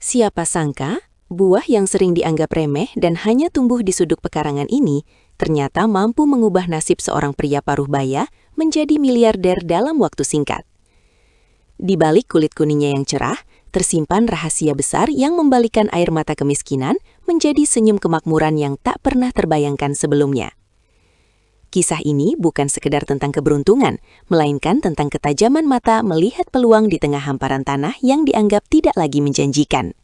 Siapa sangka, buah yang sering dianggap remeh dan hanya tumbuh di sudut pekarangan ini ternyata mampu mengubah nasib seorang pria paruh baya menjadi miliarder dalam waktu singkat. Di balik kulit kuningnya yang cerah, tersimpan rahasia besar yang membalikan air mata kemiskinan menjadi senyum kemakmuran yang tak pernah terbayangkan sebelumnya. Kisah ini bukan sekedar tentang keberuntungan, melainkan tentang ketajaman mata melihat peluang di tengah hamparan tanah yang dianggap tidak lagi menjanjikan.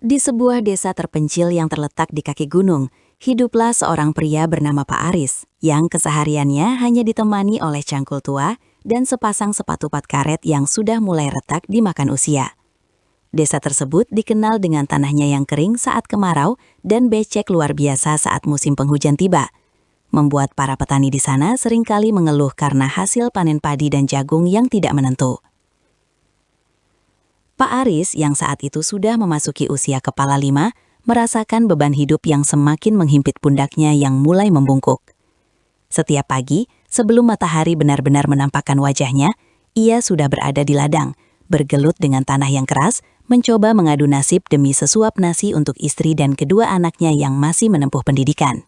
Di sebuah desa terpencil yang terletak di kaki gunung, hiduplah seorang pria bernama Pak Aris, yang kesehariannya hanya ditemani oleh cangkul tua dan sepasang sepatu pat karet yang sudah mulai retak dimakan usia. Desa tersebut dikenal dengan tanahnya yang kering saat kemarau dan becek luar biasa saat musim penghujan tiba, membuat para petani di sana seringkali mengeluh karena hasil panen padi dan jagung yang tidak menentu. Pak Aris yang saat itu sudah memasuki usia kepala 5, merasakan beban hidup yang semakin menghimpit pundaknya yang mulai membungkuk. Setiap pagi, sebelum matahari benar-benar menampakkan wajahnya, ia sudah berada di ladang, bergelut dengan tanah yang keras, mencoba mengadu nasib demi sesuap nasi untuk istri dan kedua anaknya yang masih menempuh pendidikan.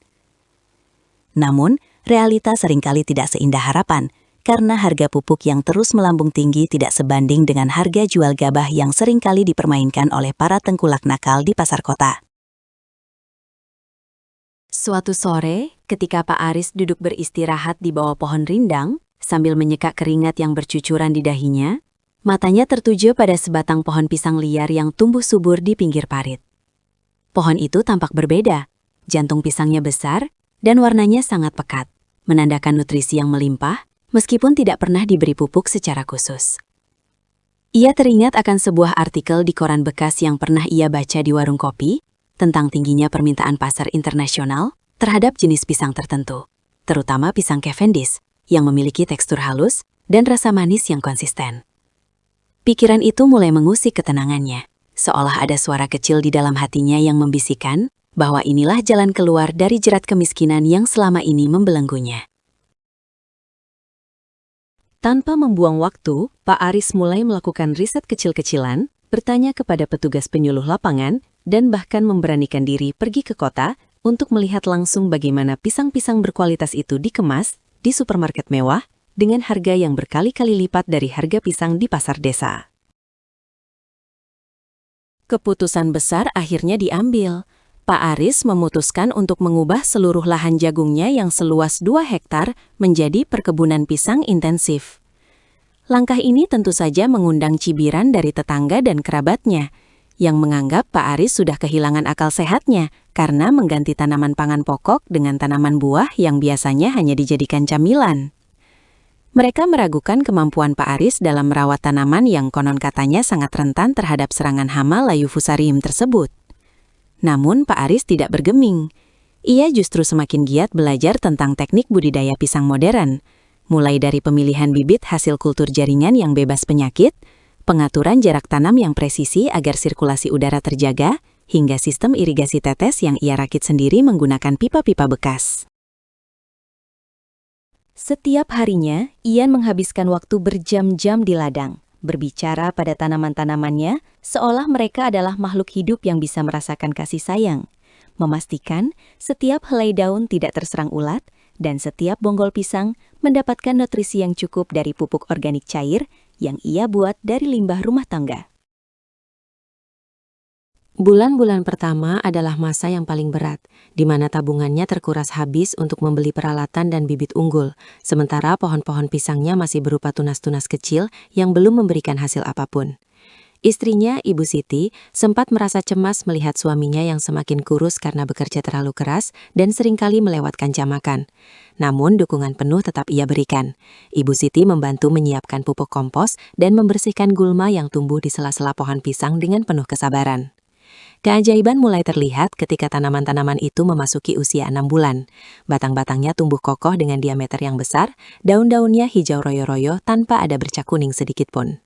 Namun, realita seringkali tidak seindah harapan, karena harga pupuk yang terus melambung tinggi tidak sebanding dengan harga jual gabah yang seringkali dipermainkan oleh para tengkulak nakal di pasar kota. Suatu sore, ketika Pak Aris duduk beristirahat di bawah pohon rindang, sambil menyeka keringat yang bercucuran di dahinya, matanya tertuju pada sebatang pohon pisang liar yang tumbuh subur di pinggir parit. Pohon itu tampak berbeda, jantung pisangnya besar, dan warnanya sangat pekat, menandakan nutrisi yang melimpah, meskipun tidak pernah diberi pupuk secara khusus. Ia teringat akan sebuah artikel di koran bekas yang pernah ia baca di warung kopi tentang tingginya permintaan pasar internasional terhadap jenis pisang tertentu, terutama pisang Cavendish yang memiliki tekstur halus dan rasa manis yang konsisten. Pikiran itu mulai mengusik ketenangannya, seolah ada suara kecil di dalam hatinya yang membisikkan bahwa inilah jalan keluar dari jerat kemiskinan yang selama ini membelenggunya. Tanpa membuang waktu, Pak Aris mulai melakukan riset kecil-kecilan, bertanya kepada petugas penyuluh lapangan, dan bahkan memberanikan diri pergi ke kota untuk melihat langsung bagaimana pisang-pisang berkualitas itu dikemas di supermarket mewah dengan harga yang berkali-kali lipat dari harga pisang di pasar desa. Keputusan besar akhirnya diambil. Pak Aris memutuskan untuk mengubah seluruh lahan jagungnya yang seluas 2 hektar menjadi perkebunan pisang intensif. Langkah ini tentu saja mengundang cibiran dari tetangga dan kerabatnya, yang menganggap Pak Aris sudah kehilangan akal sehatnya karena mengganti tanaman pangan pokok dengan tanaman buah yang biasanya hanya dijadikan camilan. Mereka meragukan kemampuan Pak Aris dalam merawat tanaman yang konon katanya sangat rentan terhadap serangan hama layu fusarium tersebut. Namun Pak Aris tidak bergeming. Ia justru semakin giat belajar tentang teknik budidaya pisang modern, mulai dari pemilihan bibit hasil kultur jaringan yang bebas penyakit, pengaturan jarak tanam yang presisi agar sirkulasi udara terjaga, hingga sistem irigasi tetes yang ia rakit sendiri menggunakan pipa-pipa bekas. Setiap harinya, Ian menghabiskan waktu berjam-jam di ladang, berbicara pada tanaman-tanamannya seolah mereka adalah makhluk hidup yang bisa merasakan kasih sayang, memastikan setiap helai daun tidak terserang ulat dan setiap bonggol pisang mendapatkan nutrisi yang cukup dari pupuk organik cair yang ia buat dari limbah rumah tangga. Bulan-bulan pertama adalah masa yang paling berat, di mana tabungannya terkuras habis untuk membeli peralatan dan bibit unggul, sementara pohon-pohon pisangnya masih berupa tunas-tunas kecil yang belum memberikan hasil apapun. Istrinya, Ibu Siti, sempat merasa cemas melihat suaminya yang semakin kurus karena bekerja terlalu keras dan seringkali melewatkan jam makan. Namun dukungan penuh tetap ia berikan. Ibu Siti membantu menyiapkan pupuk kompos dan membersihkan gulma yang tumbuh di sela-sela pohon pisang dengan penuh kesabaran. Keajaiban mulai terlihat ketika tanaman-tanaman itu memasuki usia 6 bulan. Batang-batangnya tumbuh kokoh dengan diameter yang besar, daun-daunnya hijau royo-royo tanpa ada bercak kuning sedikitpun.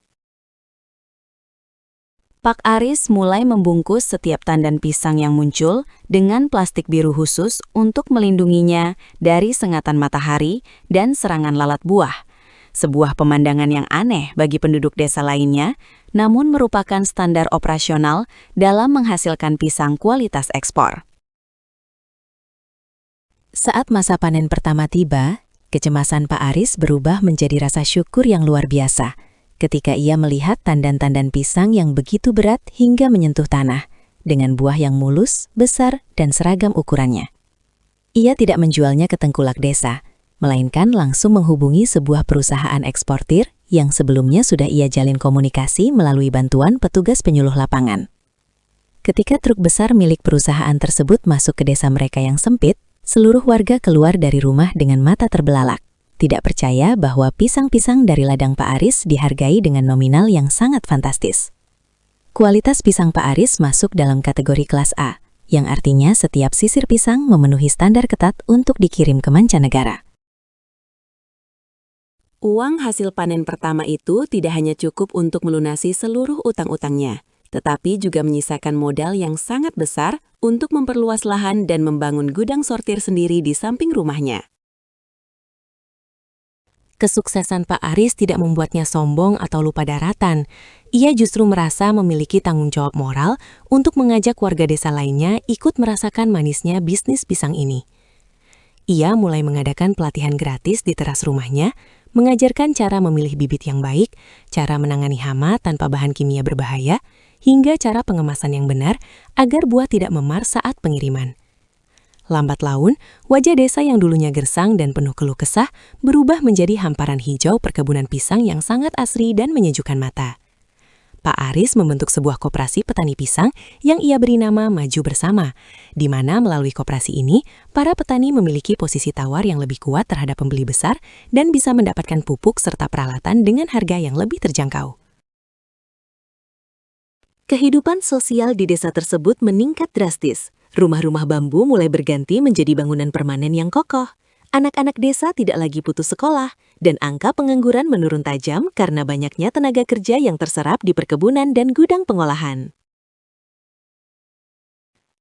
Pak Aris mulai membungkus setiap tandan pisang yang muncul dengan plastik biru khusus untuk melindunginya dari sengatan matahari dan serangan lalat buah. sebuah pemandangan yang aneh bagi penduduk desa lainnya, namun merupakan standar operasional dalam menghasilkan pisang kualitas ekspor. Saat masa panen pertama tiba, kecemasan Pak Aris berubah menjadi rasa syukur yang luar biasa ketika ia melihat tandan-tandan pisang yang begitu berat hingga menyentuh tanah, dengan buah yang mulus, besar, dan seragam ukurannya. Ia tidak menjualnya ke tengkulak desa, melainkan langsung menghubungi sebuah perusahaan eksportir yang sebelumnya sudah ia jalin komunikasi melalui bantuan petugas penyuluh lapangan. Ketika truk besar milik perusahaan tersebut masuk ke desa mereka yang sempit, seluruh warga keluar dari rumah dengan mata terbelalak, tidak percaya bahwa pisang-pisang dari ladang Pak Aris dihargai dengan nominal yang sangat fantastis. Kualitas pisang Pak Aris masuk dalam kategori kelas A, yang artinya setiap sisir pisang memenuhi standar ketat untuk dikirim ke mancanegara. Uang hasil panen pertama itu tidak hanya cukup untuk melunasi seluruh utang-utangnya, tetapi juga menyisakan modal yang sangat besar untuk memperluas lahan dan membangun gudang sortir sendiri di samping rumahnya. Kesuksesan Pak Aris tidak membuatnya sombong atau lupa daratan. Ia justru merasa memiliki tanggung jawab moral untuk mengajak warga desa lainnya ikut merasakan manisnya bisnis pisang ini. Ia mulai mengadakan pelatihan gratis di teras rumahnya, mengajarkan cara memilih bibit yang baik, cara menangani hama tanpa bahan kimia berbahaya, hingga cara pengemasan yang benar agar buah tidak memar saat pengiriman. Lambat laun, wajah desa yang dulunya gersang dan penuh keluh kesah berubah menjadi hamparan hijau perkebunan pisang yang sangat asri dan menyejukkan mata. Pak Aris membentuk sebuah koperasi petani pisang yang ia beri nama Maju Bersama, di mana melalui koperasi ini, para petani memiliki posisi tawar yang lebih kuat terhadap pembeli besar dan bisa mendapatkan pupuk serta peralatan dengan harga yang lebih terjangkau. Kehidupan sosial di desa tersebut meningkat drastis. Rumah-rumah bambu mulai berganti menjadi bangunan permanen yang kokoh. Anak-anak desa tidak lagi putus sekolah, dan angka pengangguran menurun tajam karena banyaknya tenaga kerja yang terserap di perkebunan dan gudang pengolahan.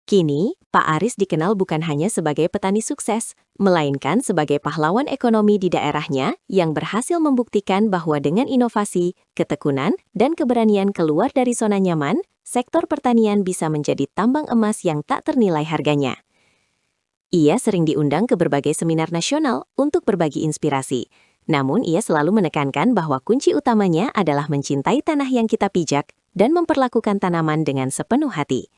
Kini, Pak Aris dikenal bukan hanya sebagai petani sukses, melainkan sebagai pahlawan ekonomi di daerahnya yang berhasil membuktikan bahwa dengan inovasi, ketekunan, dan keberanian keluar dari zona nyaman, sektor pertanian bisa menjadi tambang emas yang tak ternilai harganya. Ia sering diundang ke berbagai seminar nasional untuk berbagi inspirasi. Namun ia selalu menekankan bahwa kunci utamanya adalah mencintai tanah yang kita pijak dan memperlakukan tanaman dengan sepenuh hati.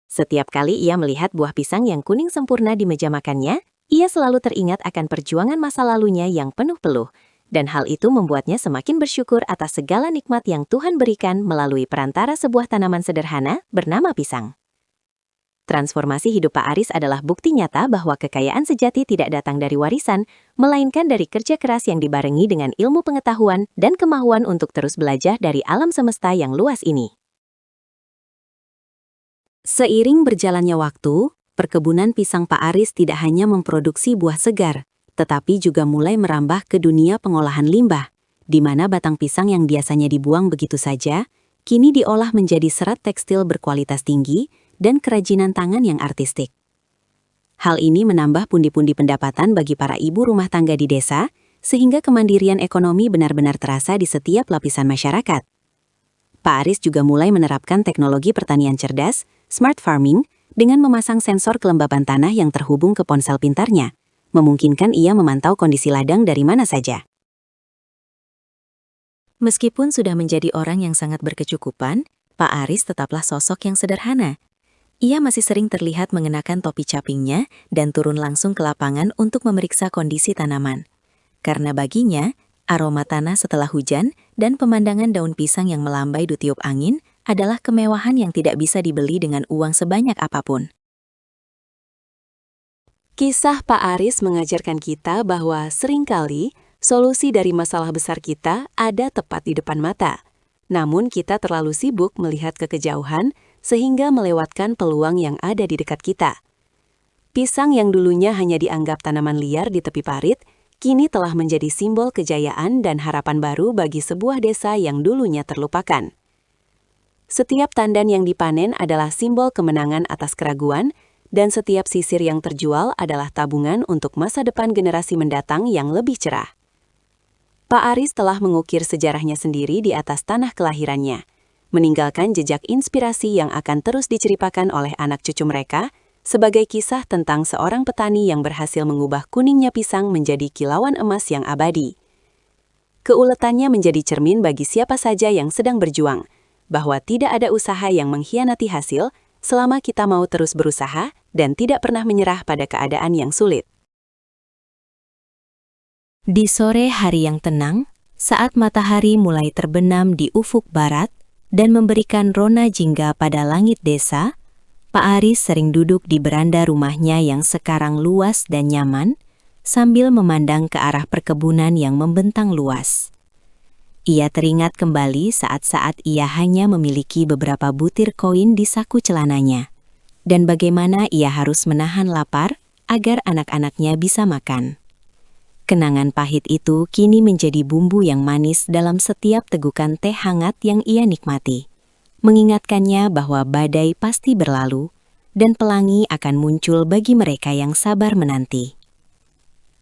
Setiap kali ia melihat buah pisang yang kuning sempurna di meja makannya, ia selalu teringat akan perjuangan masa lalunya yang penuh peluh. Dan hal itu membuatnya semakin bersyukur atas segala nikmat yang Tuhan berikan melalui perantara sebuah tanaman sederhana bernama pisang. Transformasi hidup Pak Aris adalah bukti nyata bahwa kekayaan sejati tidak datang dari warisan, melainkan dari kerja keras yang dibarengi dengan ilmu pengetahuan dan kemauan untuk terus belajar dari alam semesta yang luas ini. Seiring berjalannya waktu, perkebunan pisang Pak Aris tidak hanya memproduksi buah segar, tetapi juga mulai merambah ke dunia pengolahan limbah, di mana batang pisang yang biasanya dibuang begitu saja, kini diolah menjadi serat tekstil berkualitas tinggi dan kerajinan tangan yang artistik. Hal ini menambah pundi-pundi pendapatan bagi para ibu rumah tangga di desa, sehingga kemandirian ekonomi benar-benar terasa di setiap lapisan masyarakat. Pak Aris juga mulai menerapkan teknologi pertanian cerdas, smart farming, dengan memasang sensor kelembaban tanah yang terhubung ke ponsel pintarnya, memungkinkan ia memantau kondisi ladang dari mana saja. Meskipun sudah menjadi orang yang sangat berkecukupan, Pak Aris tetaplah sosok yang sederhana. Ia masih sering terlihat mengenakan topi capingnya dan turun langsung ke lapangan untuk memeriksa kondisi tanaman. Karena baginya, aroma tanah setelah hujan dan pemandangan daun pisang yang melambai di tiup angin adalah kemewahan yang tidak bisa dibeli dengan uang sebanyak apapun. Kisah Pak Aris mengajarkan kita bahwa seringkali solusi dari masalah besar kita ada tepat di depan mata. Namun kita terlalu sibuk melihat ke kejauhan sehingga melewatkan peluang yang ada di dekat kita. Pisang yang dulunya hanya dianggap tanaman liar di tepi parit, kini telah menjadi simbol kejayaan dan harapan baru bagi sebuah desa yang dulunya terlupakan. Setiap tandan yang dipanen adalah simbol kemenangan atas keraguan, dan setiap sisir yang terjual adalah tabungan untuk masa depan generasi mendatang yang lebih cerah. Pak Aris telah mengukir sejarahnya sendiri di atas tanah kelahirannya, meninggalkan jejak inspirasi yang akan terus diceritakan oleh anak cucu mereka sebagai kisah tentang seorang petani yang berhasil mengubah kuningnya pisang menjadi kilauan emas yang abadi. Keuletannya menjadi cermin bagi siapa saja yang sedang berjuang, bahwa tidak ada usaha yang mengkhianati hasil selama kita mau terus berusaha dan tidak pernah menyerah pada keadaan yang sulit. Di sore hari yang tenang, saat matahari mulai terbenam di ufuk barat dan memberikan rona jingga pada langit desa, Pak Aris sering duduk di beranda rumahnya yang sekarang luas dan nyaman, sambil memandang ke arah perkebunan yang membentang luas. Ia teringat kembali saat-saat ia hanya memiliki beberapa butir koin di saku celananya, dan bagaimana ia harus menahan lapar agar anak-anaknya bisa makan. Kenangan pahit itu kini menjadi bumbu yang manis dalam setiap tegukan teh hangat yang ia nikmati, mengingatkannya bahwa badai pasti berlalu dan pelangi akan muncul bagi mereka yang sabar menanti.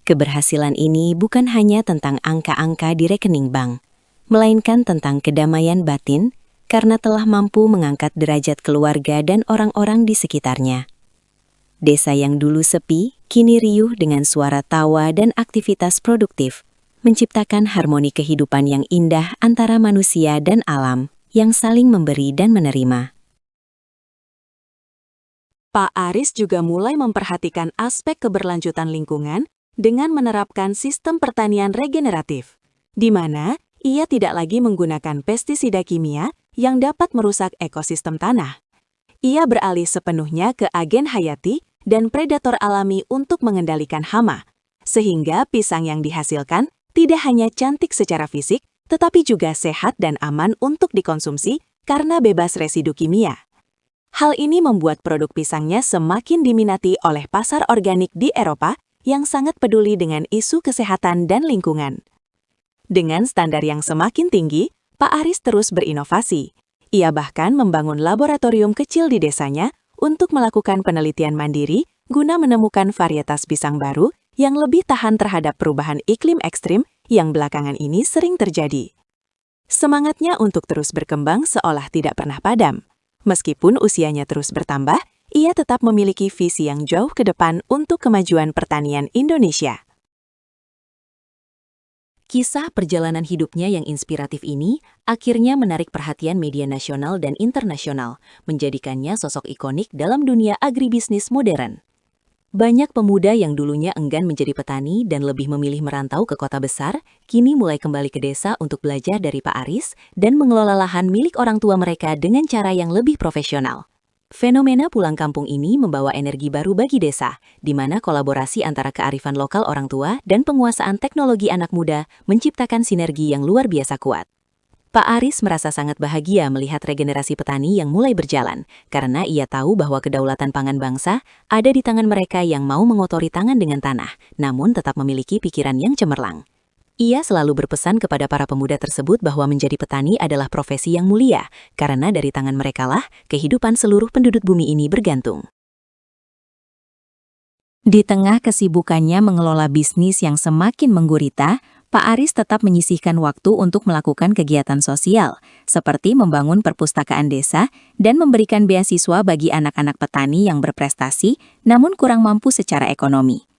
Keberhasilan ini bukan hanya tentang angka-angka di rekening bank, melainkan tentang kedamaian batin karena telah mampu mengangkat derajat keluarga dan orang-orang di sekitarnya. Desa yang dulu sepi, kini riuh dengan suara tawa dan aktivitas produktif, menciptakan harmoni kehidupan yang indah antara manusia dan alam, yang saling memberi dan menerima. Pak Aris juga mulai memperhatikan aspek keberlanjutan lingkungan dengan menerapkan sistem pertanian regeneratif, di mana ia tidak lagi menggunakan pestisida kimia yang dapat merusak ekosistem tanah. Ia beralih sepenuhnya ke agen hayati dan predator alami untuk mengendalikan hama, sehingga pisang yang dihasilkan tidak hanya cantik secara fisik, tetapi juga sehat dan aman untuk dikonsumsi karena bebas residu kimia. Hal ini membuat produk pisangnya semakin diminati oleh pasar organik di Eropa yang sangat peduli dengan isu kesehatan dan lingkungan. Dengan standar yang semakin tinggi, Pak Aris terus berinovasi. Ia bahkan membangun laboratorium kecil di desanya untuk melakukan penelitian mandiri guna menemukan varietas pisang baru yang lebih tahan terhadap perubahan iklim ekstrim yang belakangan ini sering terjadi. Semangatnya untuk terus berkembang seolah tidak pernah padam. Meskipun usianya terus bertambah, ia tetap memiliki visi yang jauh ke depan untuk kemajuan pertanian Indonesia. Kisah perjalanan hidupnya yang inspiratif ini akhirnya menarik perhatian media nasional dan internasional, menjadikannya sosok ikonik dalam dunia agribisnis modern. Banyak pemuda yang dulunya enggan menjadi petani dan lebih memilih merantau ke kota besar, kini mulai kembali ke desa untuk belajar dari Pak Aris dan mengelola lahan milik orang tua mereka dengan cara yang lebih profesional. Fenomena pulang kampung ini membawa energi baru bagi desa, di mana kolaborasi antara kearifan lokal orang tua dan penguasaan teknologi anak muda menciptakan sinergi yang luar biasa kuat. Pak Aris merasa sangat bahagia melihat regenerasi petani yang mulai berjalan, karena ia tahu bahwa kedaulatan pangan bangsa ada di tangan mereka yang mau mengotori tangan dengan tanah, namun tetap memiliki pikiran yang cemerlang. Ia selalu berpesan kepada para pemuda tersebut bahwa menjadi petani adalah profesi yang mulia, karena dari tangan merekalah kehidupan seluruh penduduk bumi ini bergantung. Di tengah kesibukannya mengelola bisnis yang semakin menggurita, Pak Aris tetap menyisihkan waktu untuk melakukan kegiatan sosial, seperti membangun perpustakaan desa dan memberikan beasiswa bagi anak-anak petani yang berprestasi namun kurang mampu secara ekonomi.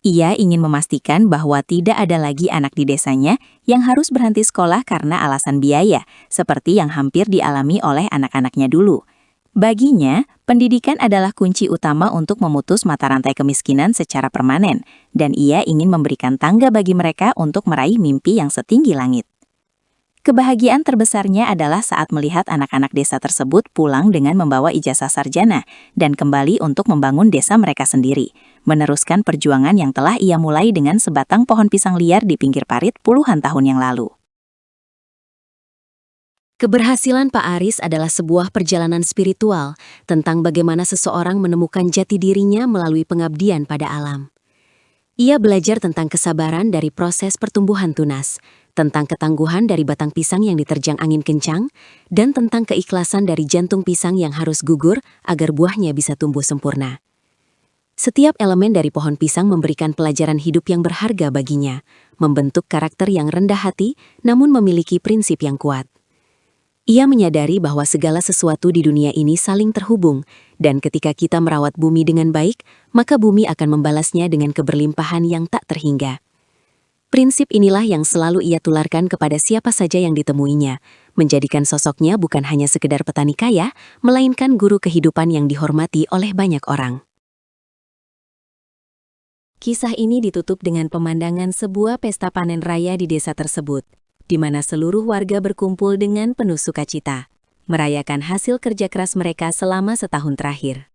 Ia ingin memastikan bahwa tidak ada lagi anak di desanya yang harus berhenti sekolah karena alasan biaya, seperti yang hampir dialami oleh anak-anaknya dulu. Baginya, pendidikan adalah kunci utama untuk memutus mata rantai kemiskinan secara permanen, dan ia ingin memberikan tangga bagi mereka untuk meraih mimpi yang setinggi langit. Kebahagiaan terbesarnya adalah saat melihat anak-anak desa tersebut pulang dengan membawa ijazah sarjana dan kembali untuk membangun desa mereka sendiri, meneruskan perjuangan yang telah ia mulai dengan sebatang pohon pisang liar di pinggir parit puluhan tahun yang lalu. Keberhasilan Pak Aris adalah sebuah perjalanan spiritual tentang bagaimana seseorang menemukan jati dirinya melalui pengabdian pada alam. Ia belajar tentang kesabaran dari proses pertumbuhan tunas, tentang ketangguhan dari batang pisang yang diterjang angin kencang, dan tentang keikhlasan dari jantung pisang yang harus gugur agar buahnya bisa tumbuh sempurna. Setiap elemen dari pohon pisang memberikan pelajaran hidup yang berharga baginya, membentuk karakter yang rendah hati namun memiliki prinsip yang kuat. Ia menyadari bahwa segala sesuatu di dunia ini saling terhubung, dan ketika kita merawat bumi dengan baik, maka bumi akan membalasnya dengan keberlimpahan yang tak terhingga. Prinsip inilah yang selalu ia tularkan kepada siapa saja yang ditemuinya, menjadikan sosoknya bukan hanya sekedar petani kaya, melainkan guru kehidupan yang dihormati oleh banyak orang. Kisah ini ditutup dengan pemandangan sebuah pesta panen raya di desa tersebut, di mana seluruh warga berkumpul dengan penuh sukacita, merayakan hasil kerja keras mereka selama setahun terakhir.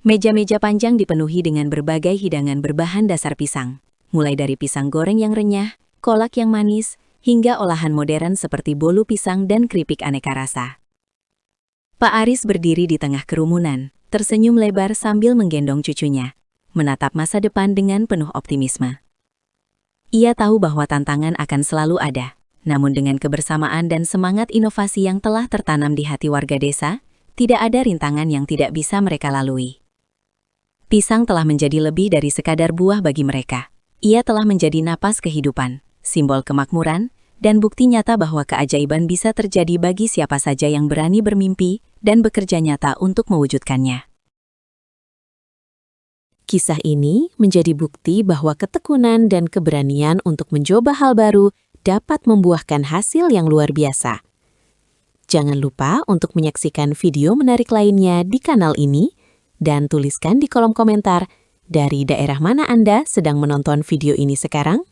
Meja-meja panjang dipenuhi dengan berbagai hidangan berbahan dasar pisang, mulai dari pisang goreng yang renyah, kolak yang manis, hingga olahan modern seperti bolu pisang dan keripik aneka rasa. Pak Aris berdiri di tengah kerumunan, tersenyum lebar sambil menggendong cucunya, menatap masa depan dengan penuh optimisme. Ia tahu bahwa tantangan akan selalu ada, namun dengan kebersamaan dan semangat inovasi yang telah tertanam di hati warga desa, tidak ada rintangan yang tidak bisa mereka lalui. Pisang telah menjadi lebih dari sekadar buah bagi mereka. Ia telah menjadi napas kehidupan, simbol kemakmuran, dan bukti nyata bahwa keajaiban bisa terjadi bagi siapa saja yang berani bermimpi dan bekerja nyata untuk mewujudkannya. Kisah ini menjadi bukti bahwa ketekunan dan keberanian untuk mencoba hal baru dapat membuahkan hasil yang luar biasa. Jangan lupa untuk menyaksikan video menarik lainnya di kanal ini dan tuliskan di kolom komentar dari daerah mana Anda sedang menonton video ini sekarang.